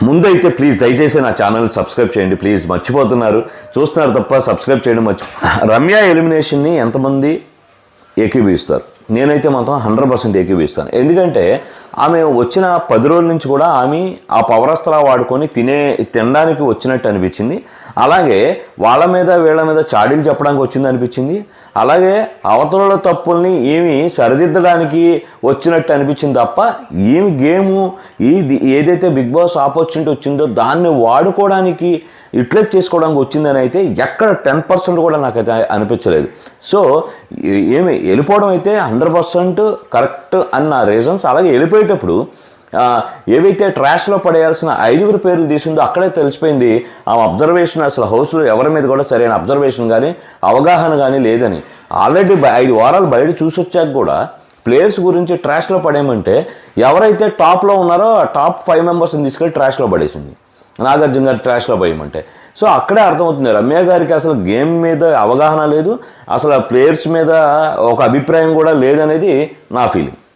ముందైతే ప్లీజ్ దయచేసి నా ఛానల్ సబ్స్క్రైబ్ చేయండి ప్లీజ్, మర్చిపోతున్నారు, చూస్తున్నారు తప్ప సబ్స్క్రైబ్ చేయడం రమ్య ఎలిమినేషన్ని ఎంతమంది ఏకీభవిస్తారు? నేనైతే మాత్రం 100% ఏకీభవిస్తాను. ఎందుకంటే ఆమె వచ్చిన 10 రోజుల నుంచి కూడా ఆమె ఆ పవరస్త్రా వాడుకొని తినడానికి వచ్చినట్టు అనిపించింది. అలాగే వాళ్ళ మీద వీళ్ళ మీద చాడీలు చెప్పడానికి వచ్చింది అనిపించింది. అలాగే అవతల తప్పుల్ని ఏమి సరిదిద్దడానికి వచ్చినట్టు అనిపించింది తప్ప ఏమి గేము ఏదైతే బిగ్ బాస్ ఆపర్చునిటీ వచ్చిందో దాన్ని వాడుకోవడానికి యూటిలైజ్ చేసుకోవడానికి వచ్చిందని అయితే ఎక్కడ 10% కూడా నాకైతే అనిపించలేదు. సో ఏమి వెళ్ళిపోవడం అయితే 100% కరెక్ట్ అన్న రీజన్స్. అలాగే వెళ్ళిపోయేటప్పుడు ఏవైతే ట్రాష్లో పడేయాల్సిన 5 పేర్లు తీసుందో అక్కడే తెలిసిపోయింది ఆ అబ్జర్వేషన్ అసలు హౌస్లో ఎవరి మీద కూడా సరైన అబ్జర్వేషన్ కానీ అవగాహన కానీ లేదని. ఆల్రెడీ 5 వారాలు బయట చూసొచ్చాక కూడా ప్లేయర్స్ గురించి ట్రాష్లో పడేయమంటే ఎవరైతే టాప్లో ఉన్నారో ఆ టాప్ 5 మెంబర్స్ని తీసుకెళ్ళి ట్రాష్లో పడేసింది నాగార్జున గారు ట్రాష్లో పోయమంటే. సో అక్కడే అర్థమవుతుంది రమ్య గారికి అసలు గేమ్ మీద అవగాహన లేదు, అసలు ప్లేయర్స్ మీద ఒక అభిప్రాయం కూడా లేదనేది నా ఫీలింగ్.